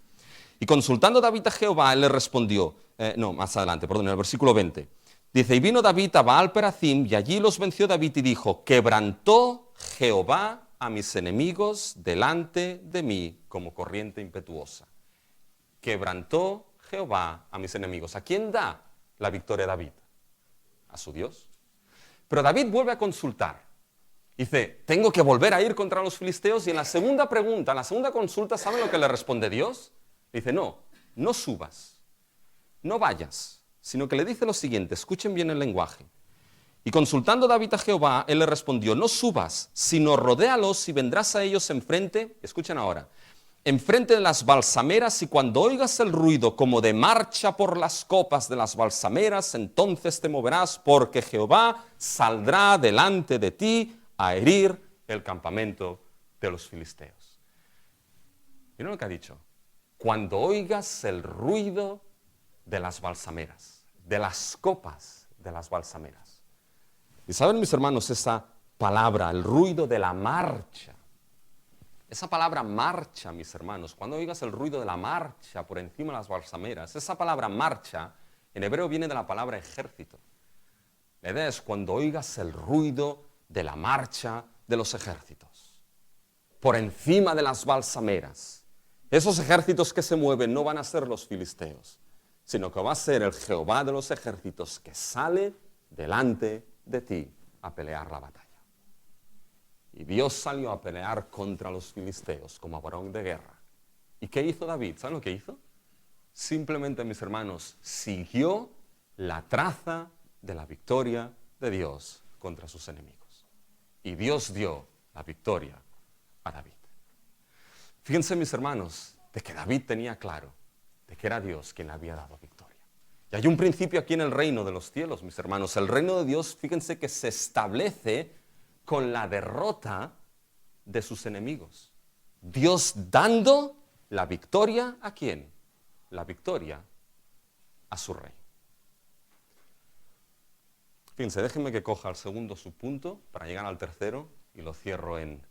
Y consultando David a Jehová, él le respondió, en el versículo 20. Dice, y vino David a Baal Perazim, y allí los venció David y dijo, quebrantó Jehová a mis enemigos delante de mí como corriente impetuosa. Quebrantó Jehová a mis enemigos. ¿A quién da la victoria David? A su Dios. Pero David vuelve a consultar. Dice, tengo que volver a ir contra los filisteos. Y en la segunda pregunta, en la segunda consulta, ¿saben lo que le responde Dios? Dice, no subas, no vayas, sino que le dice lo siguiente, escuchen bien el lenguaje. Y consultando David a Jehová, él le respondió, no subas, sino rodéalos y vendrás a ellos enfrente, escuchen ahora, enfrente de las balsameras, y cuando oigas el ruido como de marcha por las copas de las balsameras, entonces te moverás, porque Jehová saldrá delante de ti a herir el campamento de los filisteos. ¿Vieron lo que ha dicho? Cuando oigas el ruido de las balsameras, de las copas de las balsameras. Y saben, mis hermanos, esa palabra, el ruido de la marcha. Esa palabra marcha, mis hermanos, cuando oigas el ruido de la marcha por encima de las balsameras, esa palabra marcha en hebreo viene de la palabra ejército. La idea es cuando oigas el ruido de la marcha de los ejércitos por encima de las balsameras. Esos ejércitos que se mueven no van a ser los filisteos, sino que va a ser el Jehová de los ejércitos que sale delante de ti a pelear la batalla. Y Dios salió a pelear contra los filisteos como varón de guerra. ¿Y qué hizo David? ¿Saben lo que hizo? Simplemente, mis hermanos, siguió la traza de la victoria de Dios contra sus enemigos. Y Dios dio la victoria a David. Fíjense, mis hermanos, de que David tenía claro de que era Dios quien le había dado victoria. Y hay un principio aquí en el reino de los cielos, mis hermanos. El reino de Dios, fíjense que se establece con la derrota de sus enemigos. Dios dando la victoria ¿a quién? La victoria a su rey. Fíjense, déjenme que coja el segundo subpunto para llegar al tercero y lo cierro en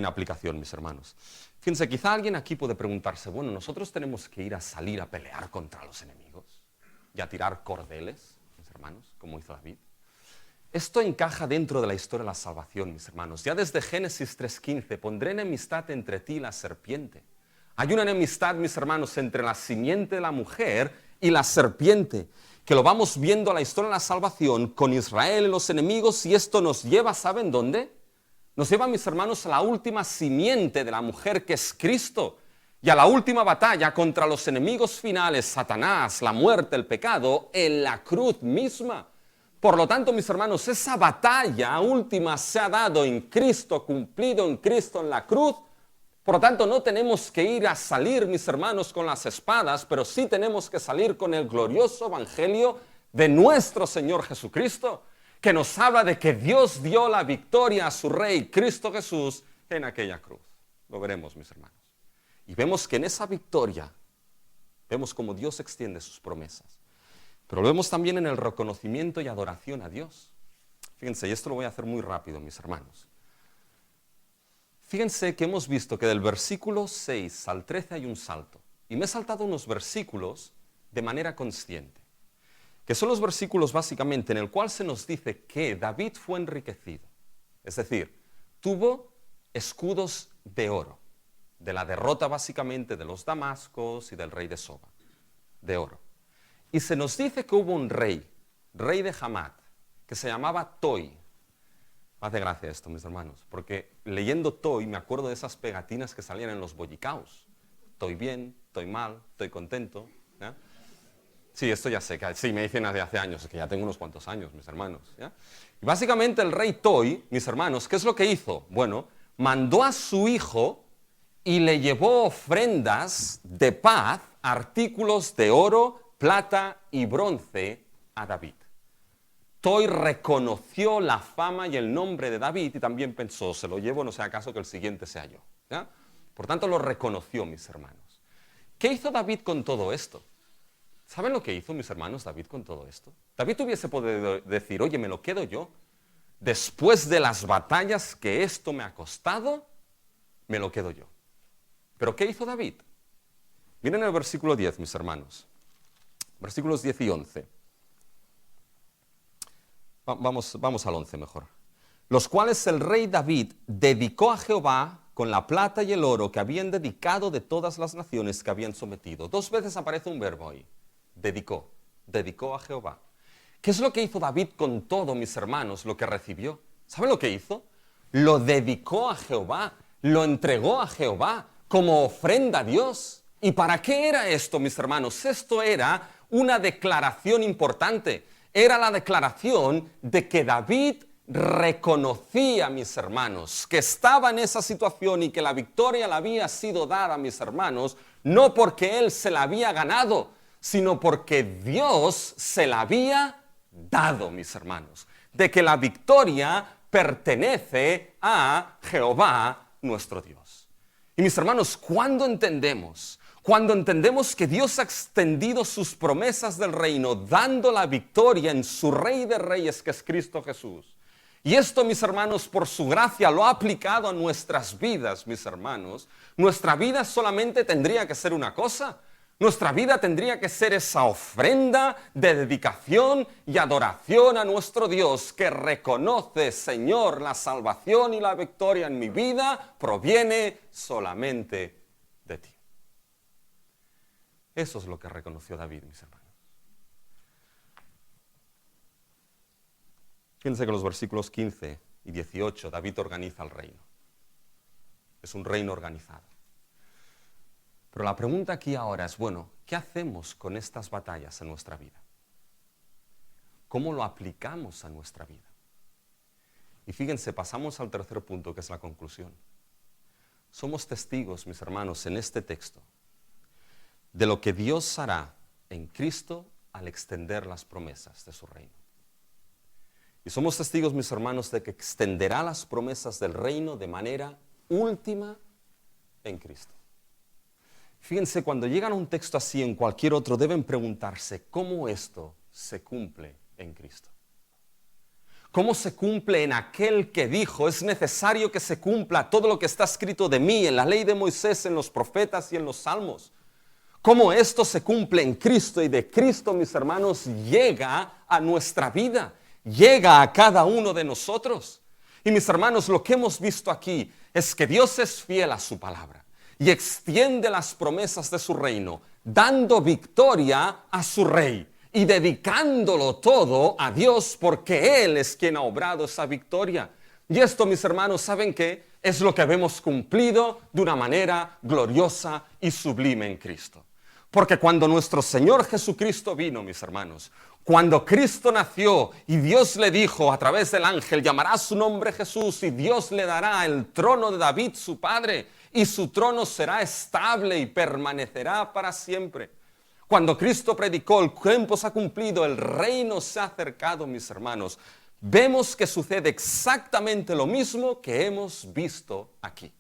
aplicación, mis hermanos. Fíjense, quizá alguien aquí puede preguntarse, bueno, nosotros tenemos que ir a salir a pelear contra los enemigos y a tirar cordeles, mis hermanos, como hizo David. Esto encaja dentro de la historia de la salvación, mis hermanos. Ya desde Génesis 3:15, pondré enemistad entre ti y la serpiente. Hay una enemistad, mis hermanos, entre la simiente de la mujer y la serpiente, que lo vamos viendo a la historia de la salvación con Israel y los enemigos, y esto nos lleva, ¿saben dónde? Nos lleva, mis hermanos, a la última simiente de la mujer, que es Cristo, y a la última batalla contra los enemigos finales, Satanás, la muerte, el pecado, en la cruz misma. Por lo tanto, mis hermanos, esa batalla última se ha dado en Cristo, cumplido en Cristo en la cruz. Por lo tanto, no tenemos que ir a salir, mis hermanos, con las espadas, pero sí tenemos que salir con el glorioso evangelio de nuestro Señor Jesucristo, que nos habla de que Dios dio la victoria a su Rey, Cristo Jesús, en aquella cruz. Lo veremos, mis hermanos. Y vemos que en esa victoria, vemos cómo Dios extiende sus promesas. Pero lo vemos también en el reconocimiento y adoración a Dios. Fíjense, y esto lo voy a hacer muy rápido, mis hermanos. Fíjense que hemos visto que del versículo 6 al 13 hay un salto. Y me he saltado unos versículos de manera consciente, que son los versículos básicamente en el cual se nos dice que David fue enriquecido. Es decir, tuvo escudos de oro, de la derrota básicamente de los damascos y del rey de Soba, de oro. Y se nos dice que hubo un rey de Hamat, que se llamaba Toi. Me hace gracia esto, mis hermanos, porque leyendo Toy me acuerdo de esas pegatinas que salían en los bollicaos. Estoy bien, estoy mal, estoy contento. ¿Ya? Sí, esto ya sé, sí, me dicen desde hace años, es que ya tengo unos cuantos años, mis hermanos. ¿Ya? Y básicamente el rey Toy, mis hermanos, ¿qué es lo que hizo? Bueno, mandó a su hijo y le llevó ofrendas de paz, artículos de oro, plata y bronce a David. Toy reconoció la fama y el nombre de David y también pensó, se lo llevo, no sea acaso que el siguiente sea yo. ¿Ya? Por tanto, lo reconoció, mis hermanos. ¿Qué hizo David con todo esto? ¿Saben lo que hizo, mis hermanos, David con todo esto? David hubiese podido decir, oye, me lo quedo yo. Después de las batallas que esto me ha costado, me lo quedo yo. ¿Pero qué hizo David? Miren el versículo 10, mis hermanos. Versículos 10 y 11. Vamos al 11 mejor. Los cuales el rey David dedicó a Jehová con la plata y el oro que habían dedicado de todas las naciones que habían sometido. 2 veces aparece un verbo ahí. Dedicó a Jehová. ¿Qué es lo que hizo David con todo, mis hermanos, lo que recibió? ¿Saben lo que hizo? Lo dedicó a Jehová, lo entregó a Jehová como ofrenda a Dios. ¿Y para qué era esto, mis hermanos? Esto era una declaración importante. Era la declaración de que David reconocía, mis hermanos, que estaba en esa situación y que la victoria le había sido dada, mis hermanos, no porque él se la había ganado, sino porque Dios se la había dado, mis hermanos. De que la victoria pertenece a Jehová, nuestro Dios. Y mis hermanos, cuando entendemos que Dios ha extendido sus promesas del reino, dando la victoria en su Rey de Reyes, que es Cristo Jesús, y esto, mis hermanos, por su gracia lo ha aplicado a nuestras vidas, mis hermanos, nuestra vida solamente tendría que ser una cosa. Nuestra vida tendría que ser esa ofrenda de dedicación y adoración a nuestro Dios que reconoce, Señor, la salvación y la victoria en mi vida proviene solamente de ti. Eso es lo que reconoció David, mis hermanos. Fíjense que los versículos 15 y 18, David organiza el reino. Es un reino organizado. Pero la pregunta aquí ahora es, bueno, ¿qué hacemos con estas batallas en nuestra vida? ¿Cómo lo aplicamos a nuestra vida? Y fíjense, pasamos al tercer punto, que es la conclusión. Somos testigos, mis hermanos, en este texto, de lo que Dios hará en Cristo al extender las promesas de su reino. Y somos testigos, mis hermanos, de que extenderá las promesas del reino de manera última en Cristo. Fíjense, cuando llegan a un texto así en cualquier otro, deben preguntarse cómo esto se cumple en Cristo. ¿Cómo se cumple en aquel que dijo, es necesario que se cumpla todo lo que está escrito de mí en la ley de Moisés, en los profetas y en los salmos? ¿Cómo esto se cumple en Cristo y de Cristo, mis hermanos, llega a nuestra vida, llega a cada uno de nosotros? Y mis hermanos, lo que hemos visto aquí es que Dios es fiel a su palabra y extiende las promesas de su reino, dando victoria a su rey y dedicándolo todo a Dios porque Él es quien ha obrado esa victoria. Y esto, mis hermanos, ¿saben qué? Es lo que vemos cumplido de una manera gloriosa y sublime en Cristo. Porque cuando nuestro Señor Jesucristo vino, mis hermanos, cuando Cristo nació y Dios le dijo a través del ángel, llamará su nombre Jesús y Dios le dará el trono de David, su padre, y su trono será estable y permanecerá para siempre. Cuando Cristo predicó, el tiempo se ha cumplido, el reino se ha acercado, mis hermanos, vemos que sucede exactamente lo mismo que hemos visto aquí.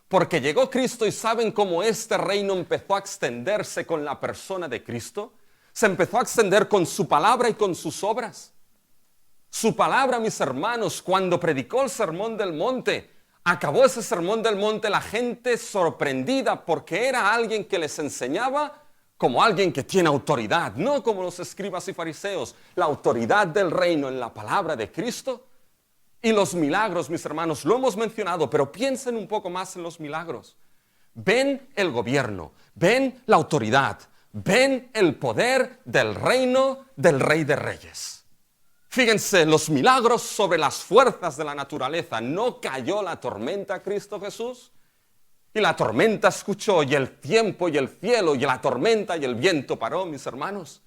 Porque llegó Cristo y ¿saben cómo este reino empezó a extenderse con la persona de Cristo? Se empezó a extender con su palabra y con sus obras. Su palabra, mis hermanos, cuando predicó el sermón del monte, acabó ese sermón del monte, la gente sorprendida porque era alguien que les enseñaba como alguien que tiene autoridad, no como los escribas y fariseos, la autoridad del reino en la palabra de Cristo. Y los milagros, mis hermanos, lo hemos mencionado, pero piensen un poco más en los milagros. Ven el gobierno, ven la autoridad, ven el poder del reino del Rey de Reyes. Fíjense, los milagros sobre las fuerzas de la naturaleza. ¿No cayó la tormenta a Cristo Jesús? Y la tormenta escuchó, y el tiempo y el cielo, y la tormenta y el viento paró, mis hermanos.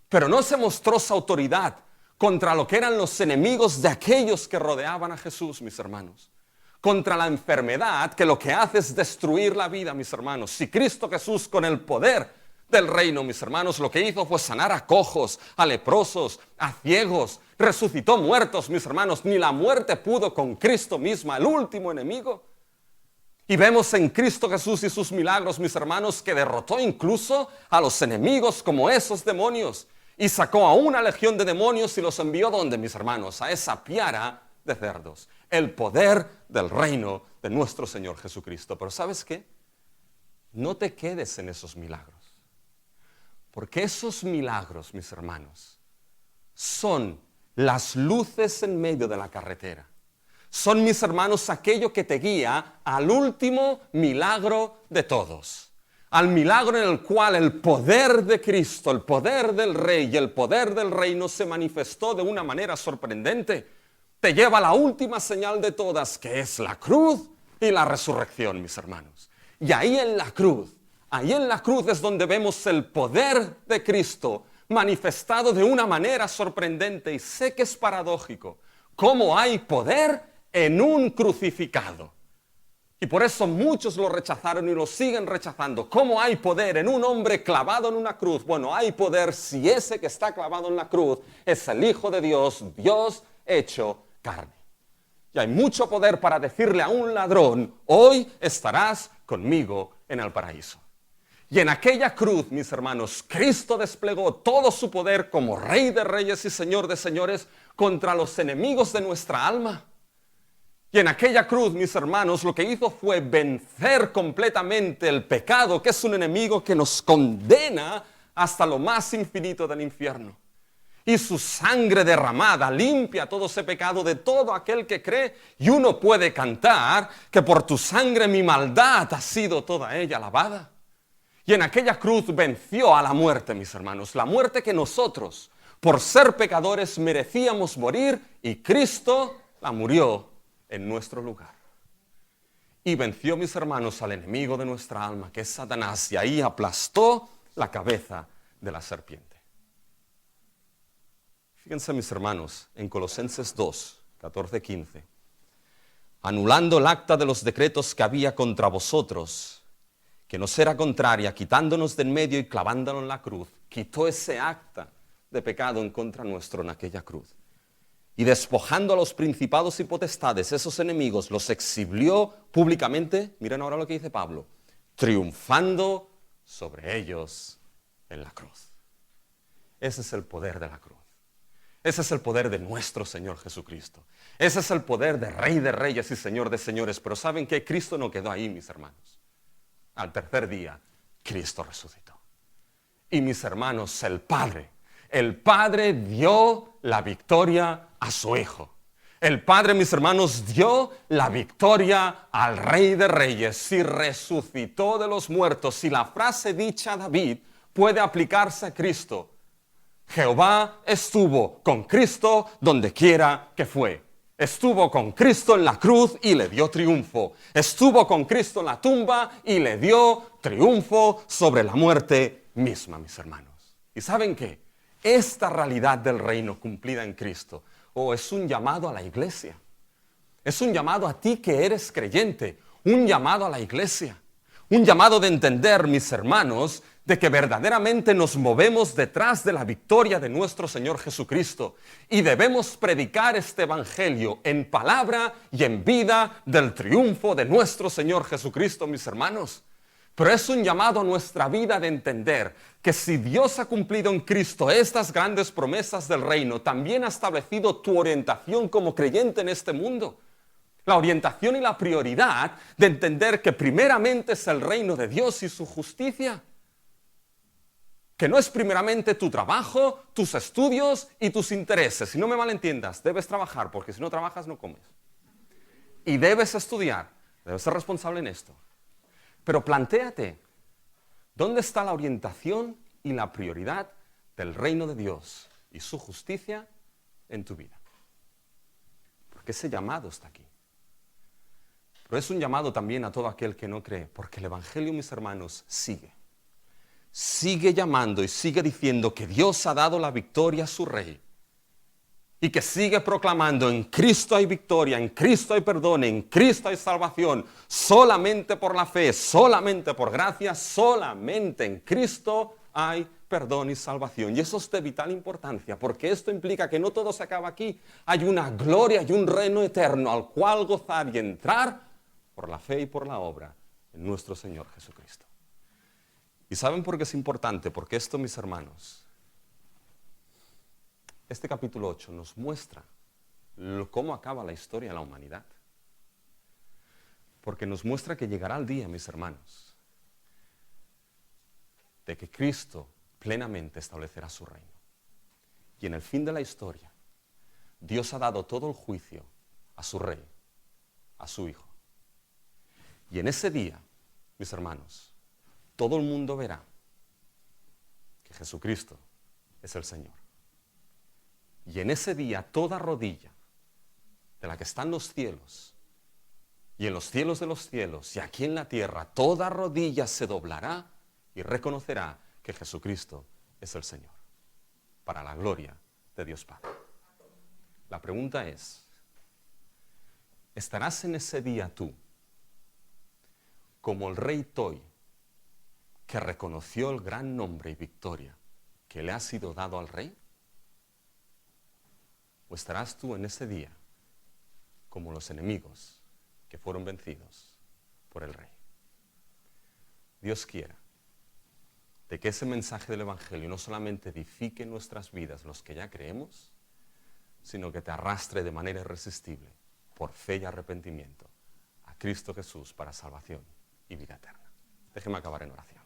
Pero no se mostró su autoridad contra lo que eran los enemigos de aquellos que rodeaban a Jesús, mis hermanos. Contra la enfermedad, que lo que hace es destruir la vida, mis hermanos. Si Cristo Jesús, con el poder del reino, mis hermanos, lo que hizo fue sanar a cojos, a leprosos, a ciegos, resucitó muertos, mis hermanos. Ni la muerte pudo con Cristo misma, el último enemigo. Y vemos en Cristo Jesús y sus milagros, mis hermanos, que derrotó incluso a los enemigos como esos demonios. Y sacó a una legión de demonios y los envió, ¿dónde, mis hermanos? A esa piara de cerdos. El poder del reino de nuestro Señor Jesucristo. Pero ¿sabes qué? No te quedes en esos milagros. Porque esos milagros, mis hermanos, son las luces en medio de la carretera. Son, mis hermanos, aquello que te guía al último milagro de todos. Al milagro en el cual el poder de Cristo, el poder del Rey y el poder del reino se manifestó de una manera sorprendente. Te lleva a la última señal de todas, que es la cruz y la resurrección, mis hermanos. Y ahí en la cruz es donde vemos el poder de Cristo manifestado de una manera sorprendente. Y sé que es paradójico cómo hay poder en un crucificado. Y por eso muchos lo rechazaron y lo siguen rechazando. ¿Cómo hay poder en un hombre clavado en una cruz? Bueno, hay poder si ese que está clavado en la cruz es el Hijo de Dios, Dios hecho carne. Y hay mucho poder para decirle a un ladrón, hoy estarás conmigo en el paraíso. Y en aquella cruz, mis hermanos, Cristo desplegó todo su poder como Rey de Reyes y Señor de Señores contra los enemigos de nuestra alma. Y en aquella cruz, mis hermanos, lo que hizo fue vencer completamente el pecado, que es un enemigo que nos condena hasta lo más infinito del infierno. Y su sangre derramada limpia todo ese pecado de todo aquel que cree. Y uno puede cantar que por tu sangre mi maldad ha sido toda ella lavada. Y en aquella cruz venció a la muerte, mis hermanos. La muerte que nosotros, por ser pecadores, merecíamos morir. Y Cristo la murió en nuestro lugar. Y venció, mis hermanos, al enemigo de nuestra alma, que es Satanás. Y ahí aplastó la cabeza de la serpiente. Fíjense, mis hermanos, en Colosenses 2, 14, 15. Anulando el acta de los decretos que había contra vosotros, que nos era contraria, quitándonos de en medio y clavándolo en la cruz, quitó ese acta de pecado en contra nuestro en aquella cruz. Y despojando a los principados y potestades, esos enemigos, los exhibió públicamente. Miren ahora lo que dice Pablo, triunfando sobre ellos en la cruz. Ese es el poder de la cruz. Ese es el poder de nuestro Señor Jesucristo. Ese es el poder de Rey de Reyes y Señor de Señores. Pero ¿saben qué? Cristo no quedó ahí, mis hermanos. Al tercer día, Cristo resucitó. Y mis hermanos, el Padre dio la victoria a su Hijo. El Padre, mis hermanos, dio la victoria al Rey de Reyes y resucitó de los muertos. Y la frase dicha a David puede aplicarse a Cristo. Jehová estuvo con Cristo donde quiera que fue. Estuvo con Cristo en la cruz y le dio triunfo. Estuvo con Cristo en la tumba y le dio triunfo sobre la muerte misma, mis hermanos. ¿Y saben qué? Esta realidad del reino cumplida en Cristo, es un llamado a la iglesia. Es un llamado a ti que eres creyente. Un llamado a la iglesia. Un llamado de entender, mis hermanos, de que verdaderamente nos movemos detrás de la victoria de nuestro Señor Jesucristo y debemos predicar este evangelio en palabra y en vida del triunfo de nuestro Señor Jesucristo, mis hermanos. Pero es un llamado a nuestra vida de entender que si Dios ha cumplido en Cristo estas grandes promesas del reino, también ha establecido tu orientación como creyente en este mundo. La orientación y la prioridad de entender que primeramente es el reino de Dios y su justicia. Que no es primeramente tu trabajo, tus estudios y tus intereses. Y no me malentiendas, debes trabajar, porque si no trabajas no comes. Y debes estudiar, debes ser responsable en esto. Pero plantéate, ¿dónde está la orientación y la prioridad del reino de Dios y su justicia en tu vida. Porque ese llamado está aquí. Pero es un llamado también a todo aquel que no cree, porque el Evangelio, mis hermanos, sigue. Sigue llamando y sigue diciendo que Dios ha dado la victoria a su Rey. Y que sigue proclamando: en Cristo hay victoria, en Cristo hay perdón, en Cristo hay salvación. Solamente por la fe, solamente por gracia, solamente en Cristo hay perdón y salvación. Y eso es de vital importancia, porque esto implica que no todo se acaba aquí. Hay una gloria y un reino eterno al cual gozar y entrar por la fe y por la obra en nuestro Señor Jesucristo. ¿Y saben por qué es importante? Porque esto, mis hermanos, este capítulo 8 nos muestra cómo acaba la historia de la humanidad. Porque nos muestra que llegará el día, mis hermanos, de que Cristo plenamente establecerá su reino. Y en el fin de la historia, Dios ha dado todo el juicio a su Rey, a su Hijo. Y en ese día, mis hermanos, todo el mundo verá que Jesucristo es el Señor. Y en ese día toda rodilla de la que está en los cielos y en los cielos de los cielos y aquí en la tierra, toda rodilla se doblará y reconocerá que Jesucristo es el Señor, para la gloria de Dios Padre. La pregunta es: ¿estarás en ese día tú como el rey Toi, que reconoció el gran nombre y victoria que le ha sido dado al rey? ¿O estarás tú en ese día como los enemigos que fueron vencidos por el rey? Dios quiera de que ese mensaje del Evangelio no solamente edifique nuestras vidas, los que ya creemos, sino que te arrastre de manera irresistible, por fe y arrepentimiento, a Cristo Jesús para salvación y vida eterna. Déjeme acabar en oración.